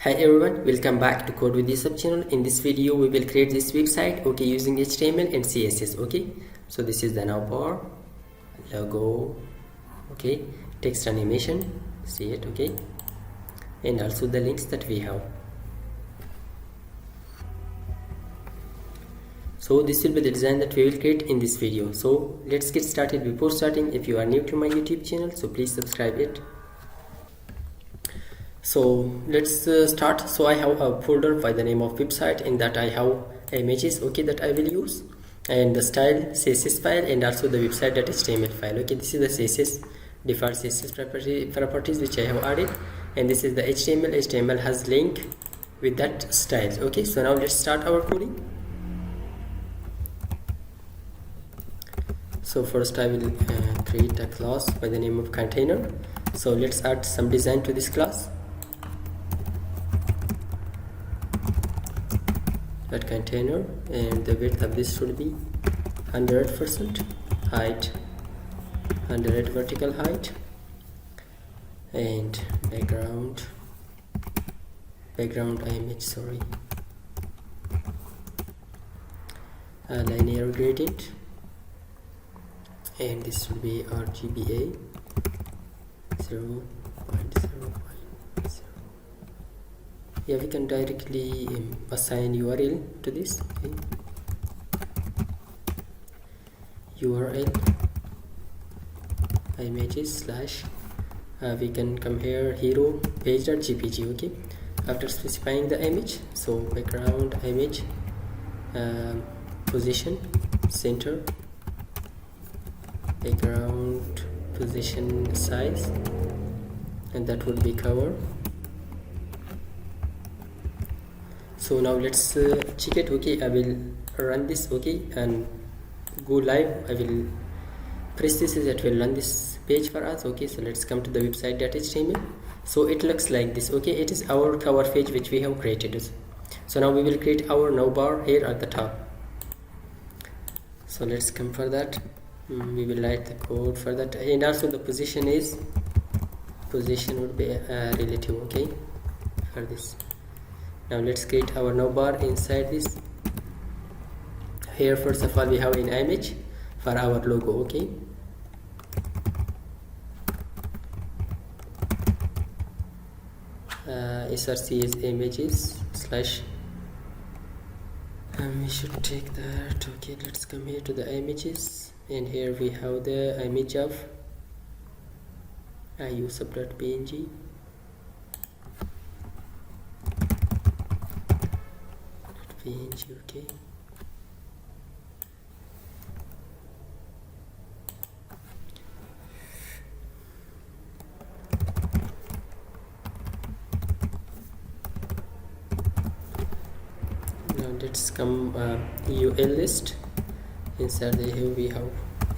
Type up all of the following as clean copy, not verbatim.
Hi everyone, welcome back to Code with the Sub channel. In this video we will create this website using HTML and CSS. So this is the navbar, logo, text animation, see it, and also the links that we have. So this will be the design that we will create in this video. So let's get started. Before starting, if you are new to my YouTube channel, so please subscribe it. So let's start. So I have a folder by the name of website. In that I have images that I will use, and the style CSS file, and also the website.html file. This is the CSS default CSS properties which I have added, and this is the HTML. HTML has link with that styles. So now let's start our coding. So first I will create a class by the name of container. So let's add some design to this class. That container, and the width of this should be 100%, height 100 vertical height, and background image, linear gradient, and this should be RGBA 0.0. We can directly assign URL to this. URL images slash we can come here hero page.jpg. After specifying the image, so background image, position center, background position size, and that would be cover. So now let's check it. I will run this and go live. I will press this, it will run this page for us. So let's come to the website.html. So it looks like this. It is our cover page which we have created. So now we will create our navbar here at the top. So let's come for that. We will write the code for that, and also the position would be relative for this. Now let's create our navbar inside this. Here first of all we have an image for our logo. src is images slash, we should take that. Let's come here to the images, and here we have the image of iusub.png. Now let's come UL list. Inside the here we have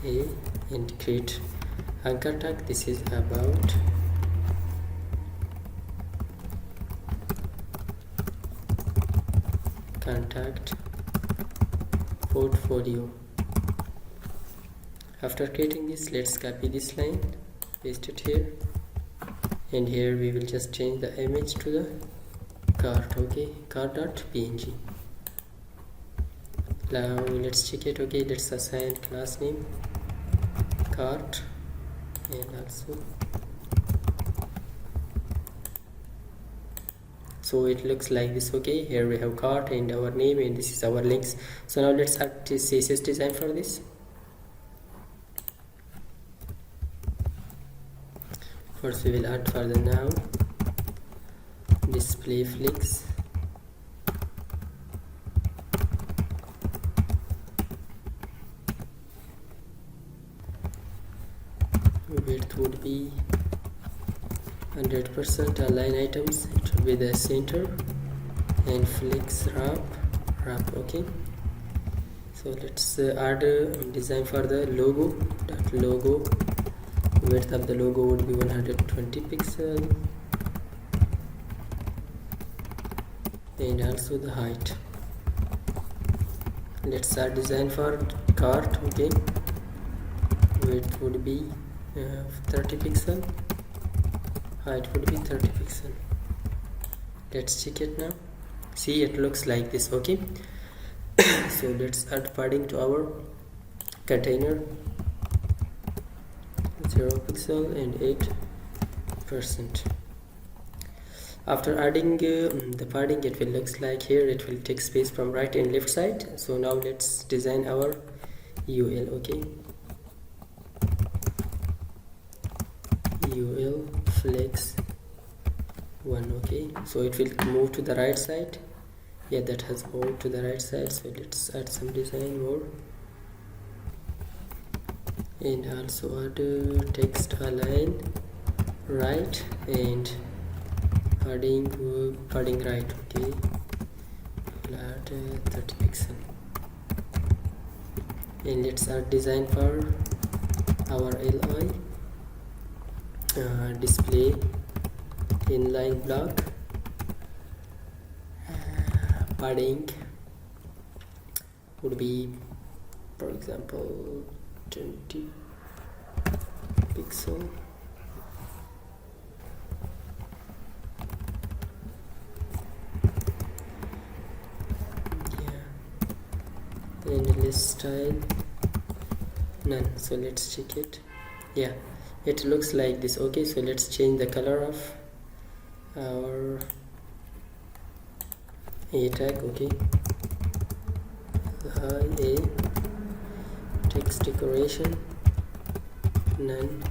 a, and create anchor tag. This is about contact portfolio. After creating this, let's copy this line, paste it here, and here we will just change the image to the cart. Cart.png. Now let's check it. Let's assign class name cart, and also so it looks like this. Here we have cart and our name, and this is our links. So now let's add this CSS design for this. First we will add for the now display flicks, width would be 100%, align items, it will be the center, and flex wrap. So let's add a design for the logo. That logo width of the logo would be 120 pixel, and also the height. Let's add design for cart. Width would be 30 pixel, height would be 30 pixel. Let's check it now. See, it looks like this. Okay. So let's add padding to our container. 0 pixel and 8%. After adding the padding, it will looks like here. It will take space from right and left side. So now let's design our UL. Okay, UL flex 1. Okay, so it will move to the right side. Yeah, that has moved to the right side. So let's add some design more, and also add text align right and padding right. Okay, we'll add 30 pixel, and let's add design for our LI. Display inline block. Padding would be, for example, 20 pixel. And list style none. So let's check it. Yeah, it looks like this. Okay, so let's change the color of our a tag. Okay, a text decoration none,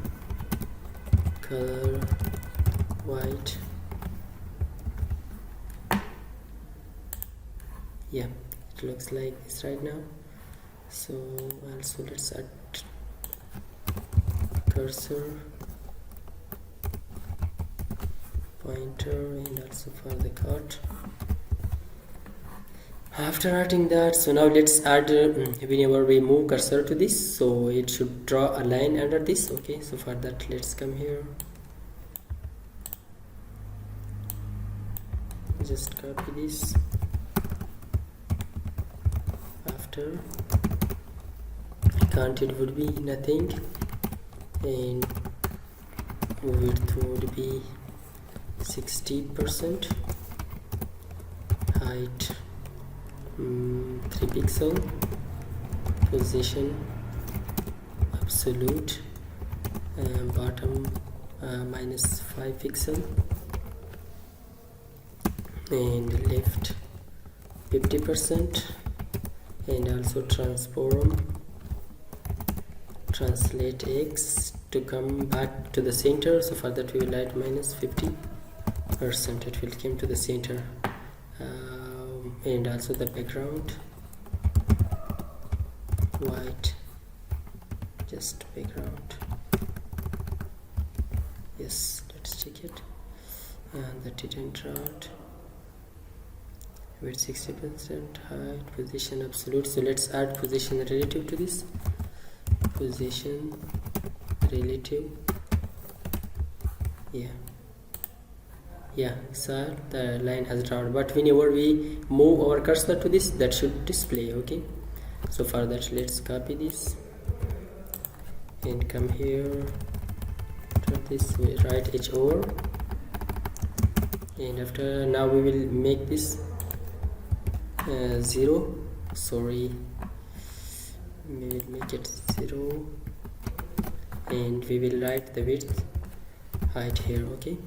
color white. Yeah, it looks like this right now. So also let's add cursor, pointer, and also for the cart. After adding that, so now let's add whenever we move cursor to this, so it should draw a line under this. Okay, so for that let's come here, just copy this. After content would be nothing, and width would be 60%, height 3 pixel, position absolute, bottom -5 pixel, and left 50%, and also transform translate X to come back to the center. So for that we will add -50%. It will come to the center, and also the background white, just background. Yes, let's check it. And the didn't draw it. With 60%, height, position absolute. So let's add position relative to this. Position relative. Yeah, so the line has drawn, but whenever we move our cursor to this, that should display. Okay, so for that let's copy this and come here to this way, right edge over, and after now we will make this 0. Sorry, we will make it 0, and we will write the width height here. Okay,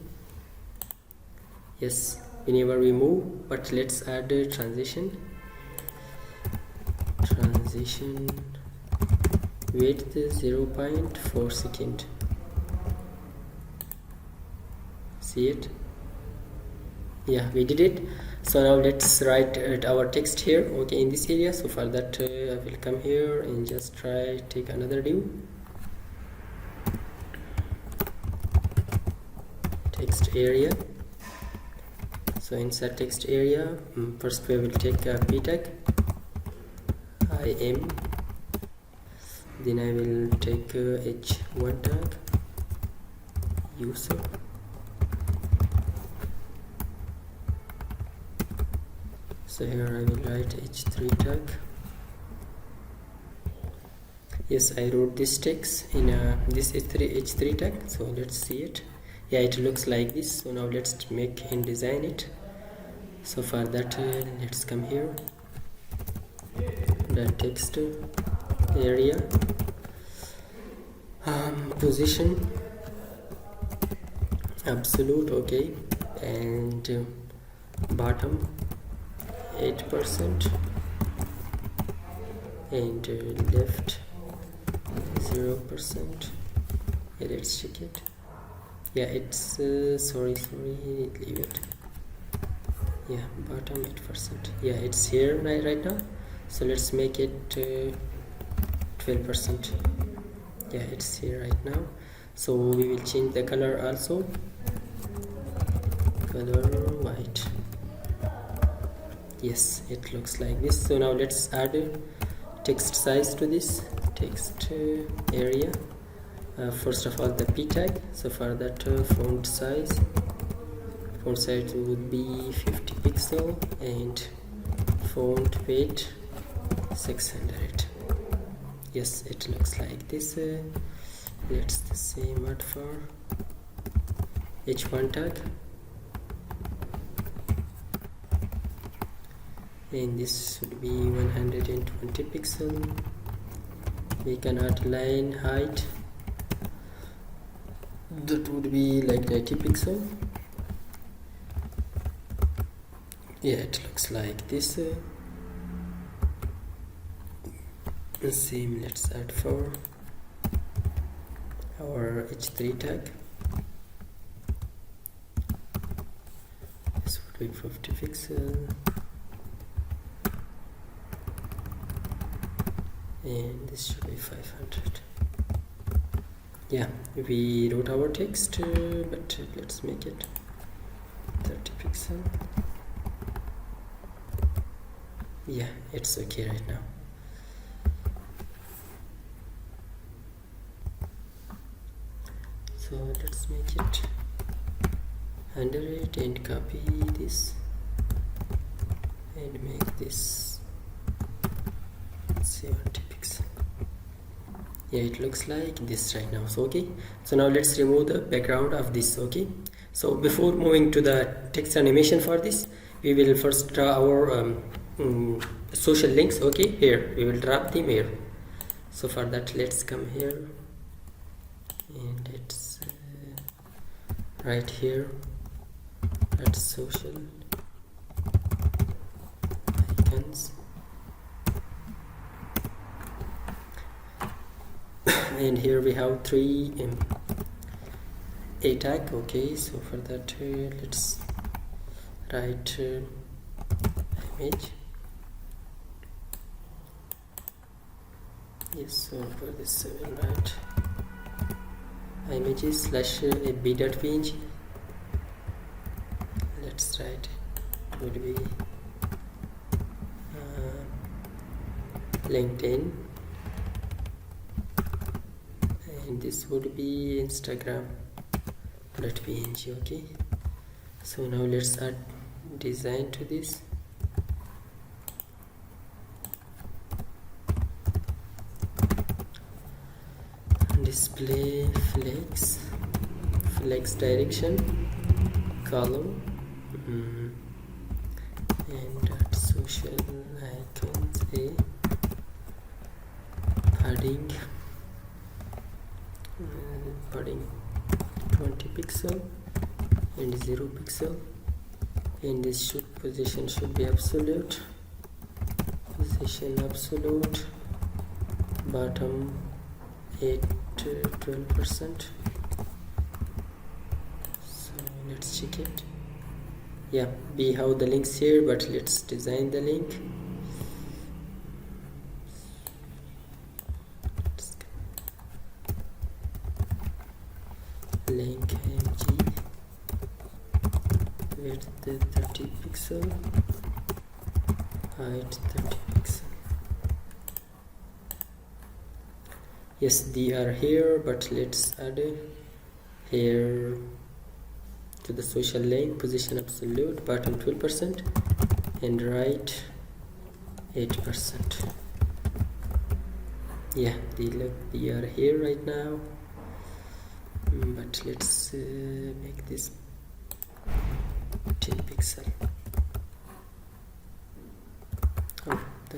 yes, whenever we move, but let's add a transition width 0.4 second. See it? Yeah, we did it. So now let's write our text here. Okay, in this area. So for that I will come here and just try take another div, text area. So inside text area, first we will take a p tag, im, then I will take h1 tag, user, so here I will write h3 tag. Yes, I wrote this text in this h3 tag. So let's see it. Yeah, it looks like this. So now let's make and design it. So for that let's come here, the text area, position absolute, okay, and bottom 8% and left 0%. Yeah, let's check it. Yeah, it's sorry, leave it. Yeah, bottom 8%. Yeah, it's here right now, so let's make it 12%. Yeah, it's here right now, so we will change the color also, color white. Yes, it looks like this. So now let's add a text size to this text area. First of all, the p tag. So for that font size would be 50 pixel and font weight 600. Yes, it looks like this. Let's the same word for h1 tag, and this should be 120 pixel. We can add line height, that would be like 90 pixel. Yeah, it looks like this. Same, let's add for our h3 tag. This would be 50 pixel, and this should be 500. Yeah, we wrote our text, but let's make it 30 pixel. Yeah, it's okay right now. So let's make it 100 and copy this and make this 70 pixel. Yeah, it looks like this right now. So okay, so now let's remove the background of this. Okay, so before moving to the text animation for this, we will first draw our social links. Okay, here we will drop them here. So for that, let's come here and let's right here at social icons, and here we have 3 a tag. Okay, so for that let's write image. Yes, so for this I will write images slash b.png. Let's write it would be LinkedIn, and this would be Instagram.png. Okay, so now let's add design to this. Display flex direction column and social icons padding 20 pixel and 0 pixel, and this position should be absolute, position absolute, bottom 12%. So let's check it. Yeah, we have the links here, but let's design the link. Link mg width 30 pixel, height 30 pixel. Yes, they are here, but let's add here to the social link, position absolute, bottom 12% and right 8%. Yeah, they are here right now, but let's make this 10 pixel.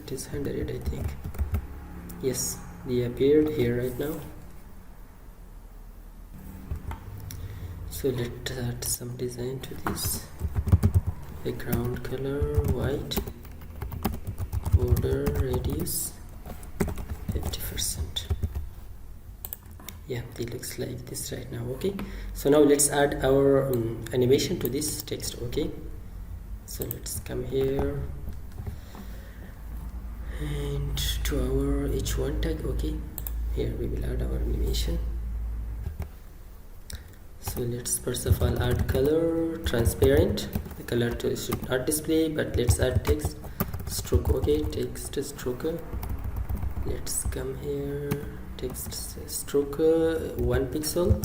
it is 100, I think. Yes, they appeared here right now. So let's add some design to this. Background color white, border radius 50%. Yeah, it looks like this right now. Okay, so now let's add our animation to this text. Okay, so let's come here and to our h1 tag. Okay, here we will add our animation. So let's first of all add color transparent. The color should not display, but let's add text stroke. Okay, text stroke. Let's come here, text stroke 1 pixel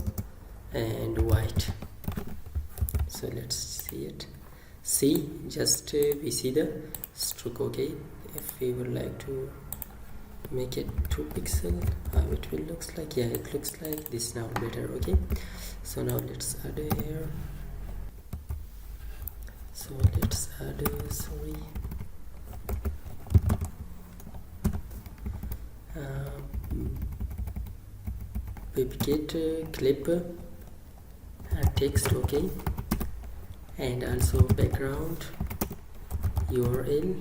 and white. So let's see it. See, just we see the stroke. Okay, if we would like to make it 2 pixel, how it will looks like. Yeah, it looks like this now better. Okay, so now let's add here. So let's add sorry duplicate clip text. Okay, and also background URL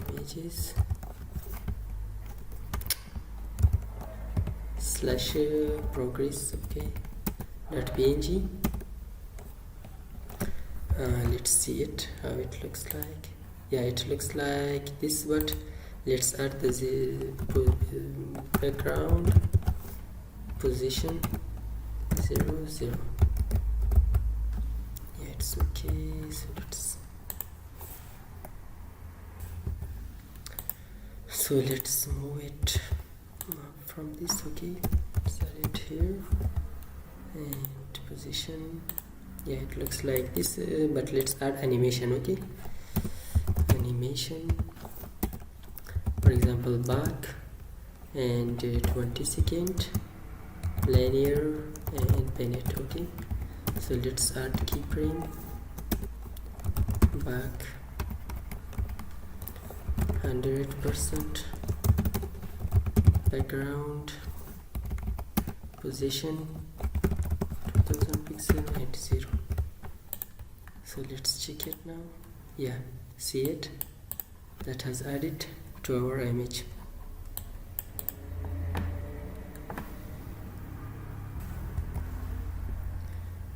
images slash progress. Okay, .png. Let's see it how it looks like. Yeah, it looks like this, but let's add the background position 0 0. Yeah, it's okay. So let's move it from this. Okay, let's add it here and position. Yeah, it looks like this, but let's add animation. Okay, animation, for example back and 20 second linear and pin it. Okay, so let's add keyframe back 100%, background position 2000 pixel and 0. So let's check it now. Yeah, see it, that has added to our image.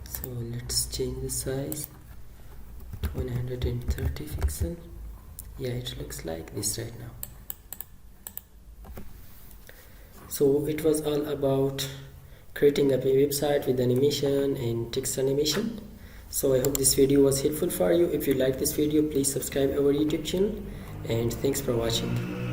So let's change the size to 130 pixel. Yeah, it looks like this right now. So it was all about creating a website with animation and text animation. So I hope this video was helpful for you. If you like this video, please subscribe our YouTube channel, and thanks for watching.